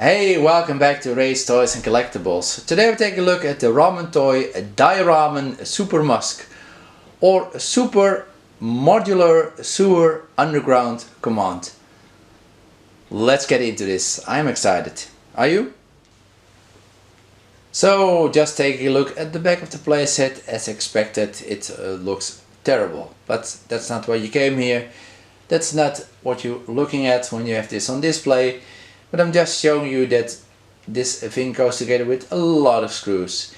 Hey, welcome back to Ray's Toys and Collectibles. Today we're taking a look at the ramen toy Dioramen Super Musk, or Super Modular Sewer Underground Command. Let's get into this. I'm excited. Are you? So just taking a look at the back of the playset. As expected, it looks terrible, but that's not why you came here. That's not what you're looking at when you have this on display. But I'm just showing you that this thing goes together with a lot of screws.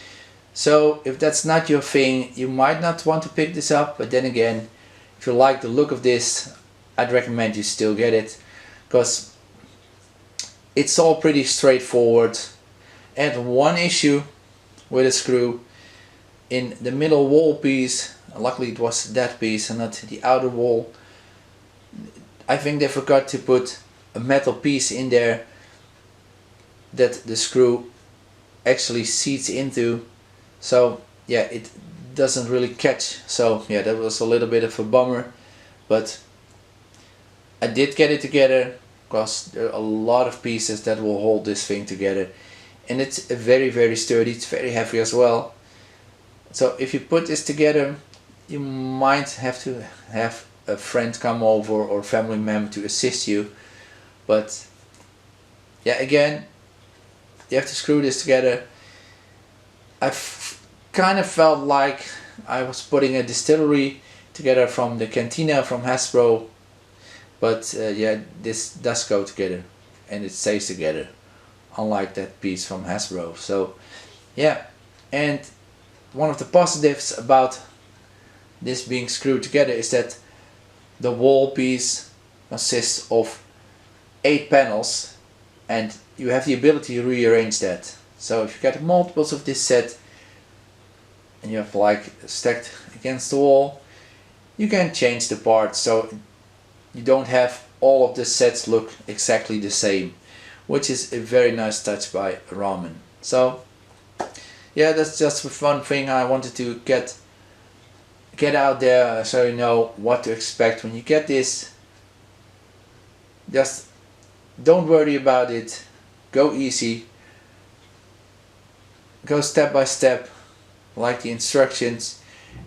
So if that's not your thing, you might not want to pick this up. But then again, if you like the look of this, I'd recommend you still get it, because it's all pretty straightforward. And one issue with a screw in the middle wall piece, luckily it was that piece and not the outer wall. I think they forgot to put a metal piece in there that the screw actually seats into, so yeah, it doesn't really catch. So yeah, that was a little bit of a bummer, but I did get it together because there are a lot of pieces that will hold this thing together, and it's very sturdy. It's very heavy as well. So if you put this together, you might have to have a friend come over or a family member to assist you. But yeah, again, you have to screw this together. Kind of felt like I was putting a distillery together from the cantina from Hasbro, but yeah, this does go together and it stays together, unlike that piece from Hasbro. So yeah, and one of the positives about this being screwed together is that the wall piece consists of 8 panels, and you have the ability to rearrange that. So if you get multiples of this set and you have like stacked against the wall, you can change the parts so you don't have all of the sets look exactly the same, which is a very nice touch by Ramen. So yeah, that's just a fun thing I wanted to get out there, so you know what to expect when you get this. Just don't worry about it, go easy, go step by step like the instructions,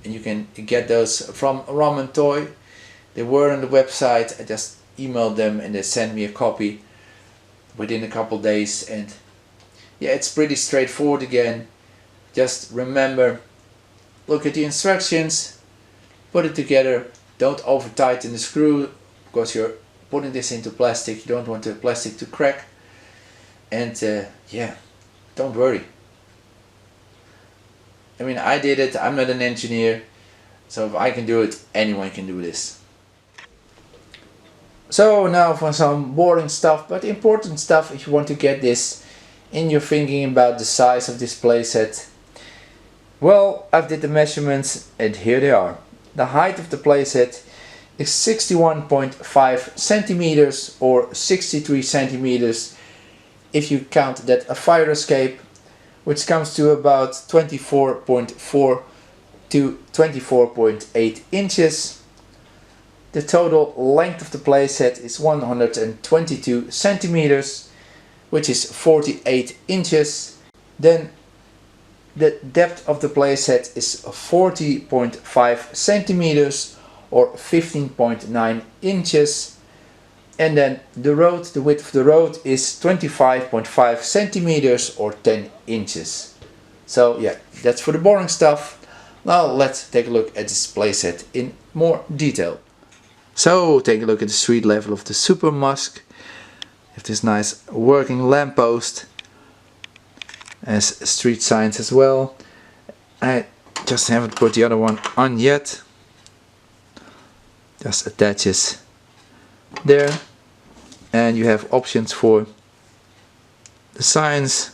and you can get those from Ramen Toy. They were on the website. I just emailed them and they sent me a copy within a couple days, and yeah, it's pretty straightforward again. Just remember, look at the instructions, put it together, don't over tighten the screw because you're putting this into plastic. You don't want the plastic to crack, and yeah, don't worry. I mean, I did it, I'm not an engineer, so if I can do it, anyone can do this. So now for some boring stuff, but important stuff if you want to get this and you're thinking about the size of this playset. Well, I've did the measurements and here they are. The height of the playset is 61.5 centimeters or 63 centimeters if you count that a fire escape, which comes to about 24.4 to 24.8 inches. The total length of the playset is 122 centimeters, which is 48 inches. Then the depth of the playset is 40.5 centimeters or 15.9 inches. And then the width of the road is 25.5 centimeters or 10 inches. So yeah, that's for the boring stuff. Now let's take a look at this playset in more detail. So take a look at the street level of the Super Musk. You have this nice working lamppost as street signs as well. I just haven't put the other one on yet. Just attaches there, and you have options for the signs,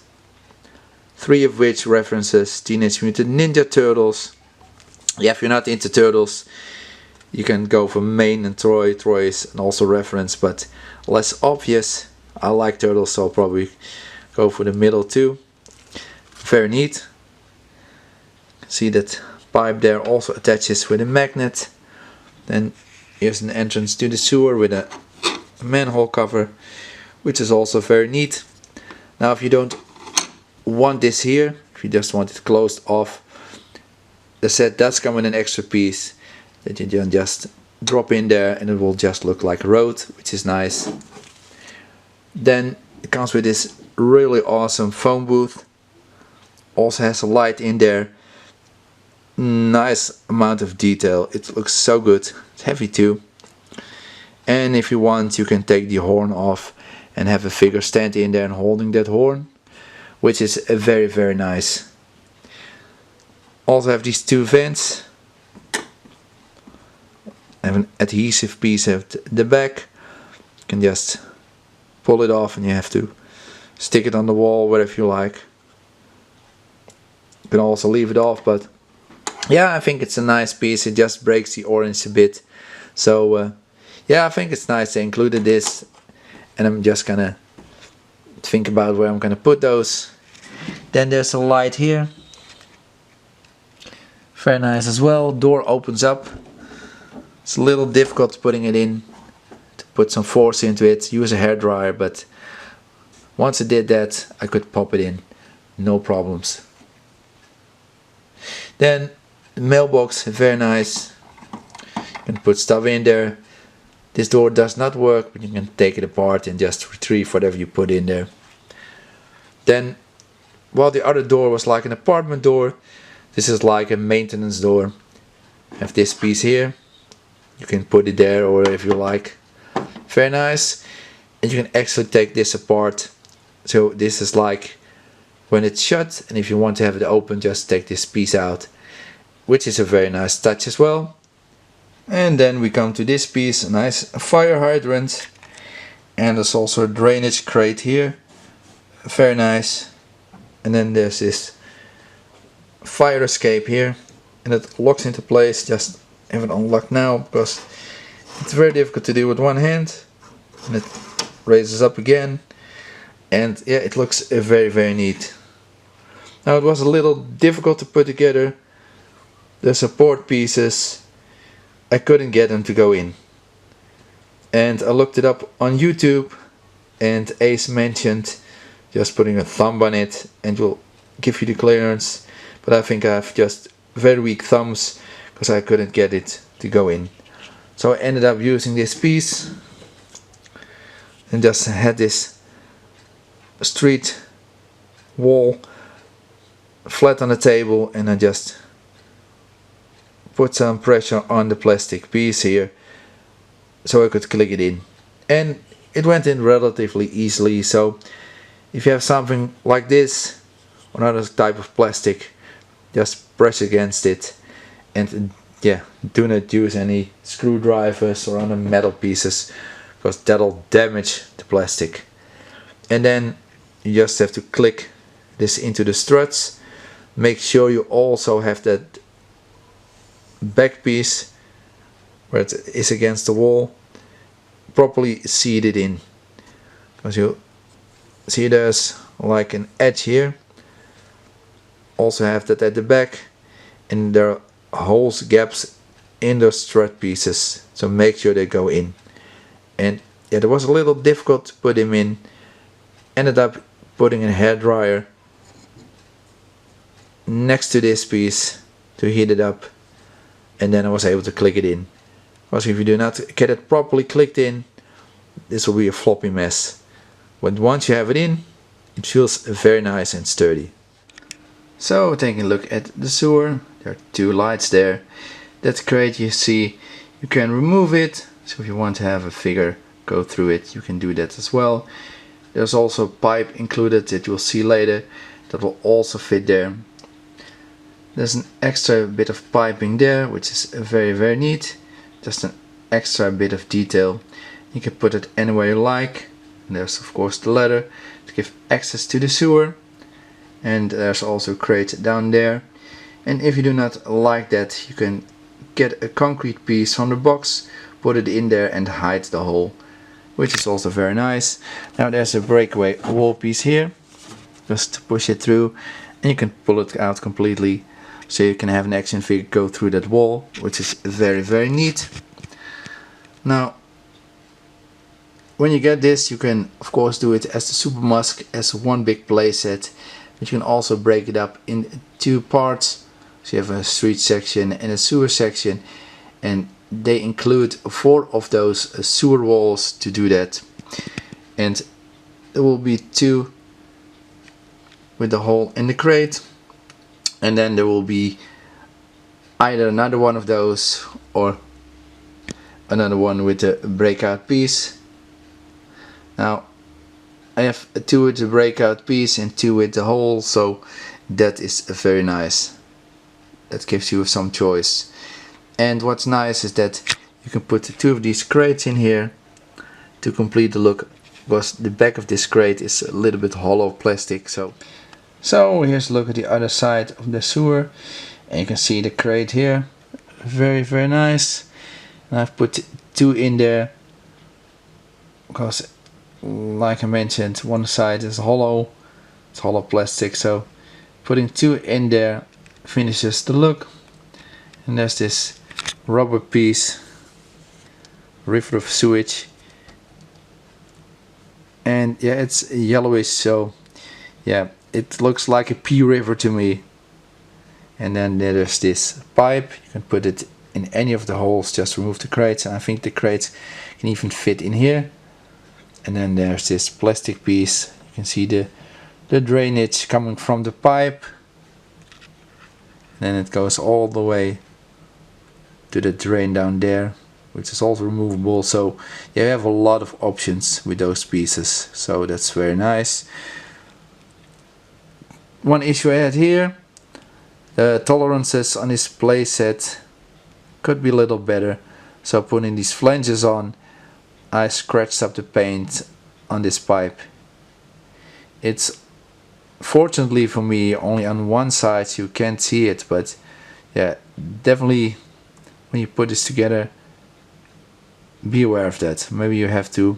3 of which references Teenage Mutant Ninja Turtles. Yeah, if you're not into turtles, you can go for Maine and Troy. Troy is also reference, but less obvious. I like turtles, so I'll probably go for the middle too. Very neat. See that pipe there also attaches with a magnet. Then here's an entrance to the sewer with a manhole cover, which is also very neat. Now if you don't want this here, if you just want it closed off, the set does come with an extra piece that you can just drop in there and it will just look like a road, which is nice. Then it comes with this really awesome phone booth. Also has a light in there. Nice amount of detail. It looks so good. It's heavy too. And if you want, you can take the horn off and have a figure stand in there and holding that horn, which is very, very nice. Also have these two vents. Have an adhesive piece at the back. You can just pull it off and you have to stick it on the wall wherever you like. You can also leave it off, but yeah, I think it's a nice piece. It just breaks the orange a bit. So yeah, I think it's nice they included this, and I'm just gonna think about where I'm gonna put those. Then there's a light here. Very nice as well. Door opens up. It's a little difficult putting it in, to put some force into it, use a hairdryer, but once I did that I could pop it in, no problems. Then the mailbox, very nice. You can put stuff in there. This door does not work, but you can take it apart and just retrieve whatever you put in there. Then, while the other door was like an apartment door, this is like a maintenance door. I have this piece here. You can put it there or if you like. Very nice. And you can actually take this apart. So this is like when it's shut, and if you want to have it open, just take this piece out, which is a very nice touch as well. And then we come to this piece, a nice fire hydrant, and there's also a drainage crate here, very nice. And then there's this fire escape here, and it locks into place. Just have it unlocked now because it's very difficult to do with one hand, and it raises up again, and yeah, it looks very, very neat. Now it was a little difficult to put together the support pieces. I couldn't get them to go in, and I looked it up on YouTube, and Ace mentioned just putting a thumb on it and will give you the clearance, but I think I have just very weak thumbs because I couldn't get it to go in. So I ended up using this piece and just had this street wall flat on the table, and I just put some pressure on the plastic piece here so I could click it in, and it went in relatively easily. So if you have something like this or another type of plastic, just press against it, and yeah, do not use any screwdrivers or other metal pieces because that'll damage the plastic. And then you just have to click this into the struts. Make sure you also have that back piece where it is against the wall properly seated in, because you see there's like an edge here. Also have that at the back, and there are holes, gaps in the strut pieces, so make sure they go in. And yeah, it was a little difficult to put them in. Ended up putting a hairdryer next to this piece to heat it up, and then I was able to click it in. Because if you do not get it properly clicked in, this will be a floppy mess. But once you have it in, it feels very nice and sturdy. So taking a look at the sewer, there are two lights there. That's great. You see you can remove it, so if you want to have a figure go through it, you can do that as well. There's also a pipe included that you'll see later that will also fit there. There's an extra bit of piping there, which is very, very neat. Just an extra bit of detail. You can put it anywhere you like. And there's of course the ladder to give access to the sewer. And there's also a crate down there. And if you do not like that, you can get a concrete piece from the box, put it in there and hide the hole, which is also very nice. Now there's a breakaway wall piece here, just to push it through, and you can pull it out completely, so you can have an action figure go through that wall, which is very, very neat. Now when you get this, you can of course do it as the Super misc, as one big playset, but you can also break it up in two parts. So you have a street section and a sewer section, and they include 4 of those sewer walls to do that. And there will be 2 with the hole in the crate, and then there will be either another one of those or another one with a breakout piece. Now I have 2 with the breakout piece and 2 with the hole, so that is very nice. That gives you some choice. And what's nice is that you can put 2 of these crates in here to complete the look, because the back of this crate is a little bit hollow plastic. So here's a look at the other side of the sewer, and you can see the crate here. Very nice. And I've put 2 in there because, like I mentioned, one side is hollow, it's hollow plastic, so putting 2 in there finishes the look. And there's this rubber piece, river of sewage, and yeah, it's yellowish, so yeah, it looks like a pea river to me. And then there's this pipe, you can put it in any of the holes, just remove the crates, and I think the crates can even fit in here. And then there's this plastic piece, you can see the drainage coming from the pipe, and then it goes all the way to the drain down there, which is also removable. So you have a lot of options with those pieces, so that's very nice. One issue I had here, the tolerances on this playset could be a little better, so putting these flanges on, I scratched up the paint on this pipe. It's fortunately for me only on one side, so you can't see it, but yeah, definitely when you put this together, be aware of that. Maybe you have to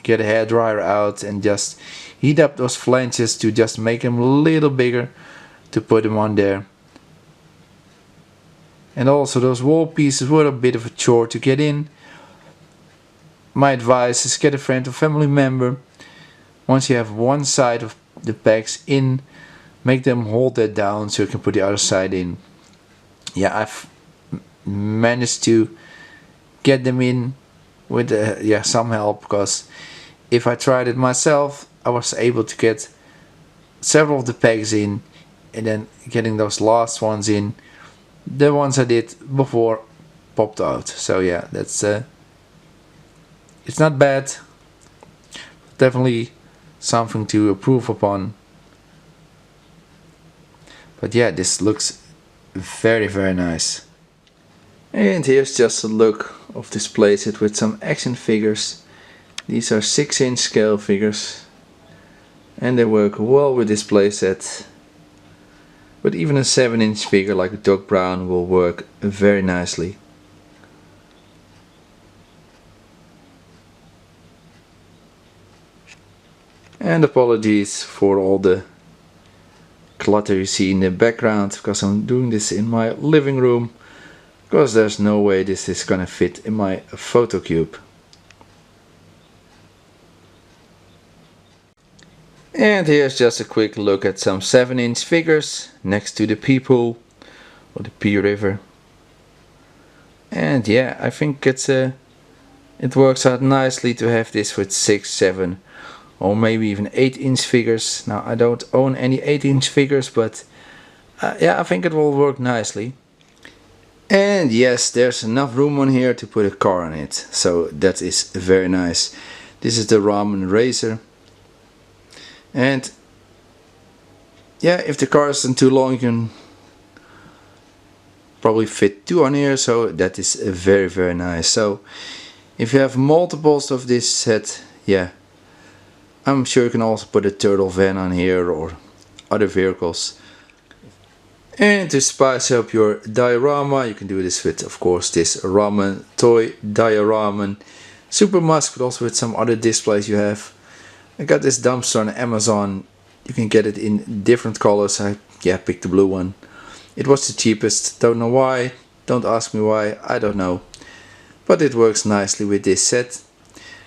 get a hairdryer out and just heat up those flanges to just make them a little bigger to put them on there. And also those wall pieces were a bit of a chore to get in. My advice is get a friend or family member. Once you have one side of the pegs in, make them hold that down so you can put the other side in. Yeah, I've managed to get them in with some help, because if I tried it myself, I was able to get several of the pegs in, and then getting those last ones in, the ones I did before popped out. So yeah, that's it's not bad, definitely something to improve upon. But yeah, this looks very nice. And here's just a look of this playset with some action figures. These are 6-inch scale figures, and they work well with this playset. But even a 7-inch figure like a Doc Brown will work very nicely. And apologies for all the clutter you see in the background, because I'm doing this in my living room, because there's no way this is gonna fit in my photo cube. And here's just a quick look at some 7-inch figures next to the people or the Pea River. And yeah, I think it works out nicely to have this with 6, 7 or maybe even 8-inch figures. Now I don't own any 8-inch figures, but yeah, I think it will work nicely. And yes, there's enough room on here to put a car on it, so that is very nice. This is the Ramen Racer. And yeah, if the car isn't too long, you can probably fit 2 on here, so that is very nice. So if you have multiples of this set, yeah, I'm sure you can also put a turtle van on here or other vehicles. And to spice up your diorama, you can do this with, of course, this Ramen toy Dioramen Super misc, but also with some other displays you have. I got this dumpster on Amazon. You can get it in different colors. I picked the blue one. It was the cheapest. Don't know why. Don't ask me why. I don't know. But it works nicely with this set.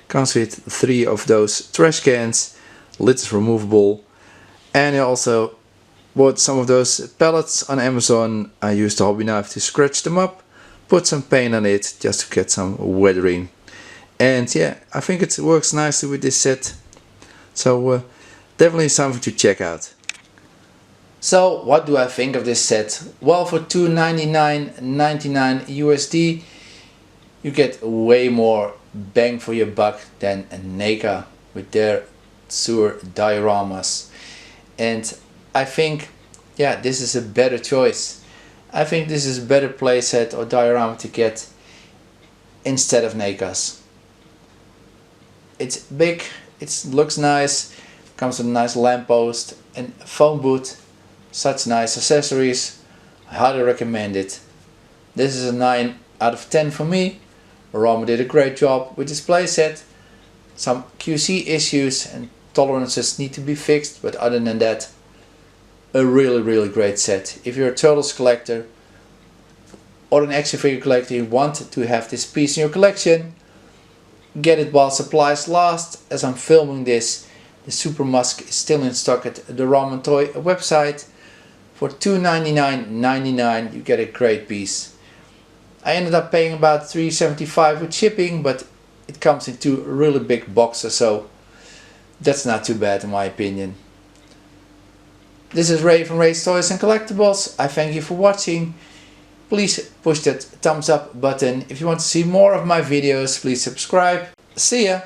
Comes with 3 of those trash cans, lid is removable, and I also bought some of those pellets on Amazon. I used the hobby knife to scratch them up, put some paint on it just to get some weathering. And yeah, I think it works nicely with this set. So definitely something to check out. So what do I think of this set? Well, for $299.99 USD you get way more bang for your buck than a NECA with their sewer dioramas. And I think, yeah, this is a better choice. I think this is a better playset or diorama to get instead of NECAs. It's big, it looks nice, comes with a nice lamppost and a phone booth. Such nice accessories. I highly recommend it. This is a 9 out of 10 for me. Ramen did a great job with this playset. Some QC issues and tolerances need to be fixed, but other than that, a really great set. If you're a Turtles collector or an action figure collector, you want to have this piece in your collection, get it while supplies last. As I'm filming this, the Super misc is still in stock at the Ramen Toy website. For $299.99 you get a great piece. I ended up paying about $3.75 with shipping, but it comes in 2 really big boxes, so that's not too bad in my opinion. This is Ray from Ray's Toys and Collectibles. I thank you for watching. Please push that thumbs up button. If you want to see more of my videos, please subscribe. See ya!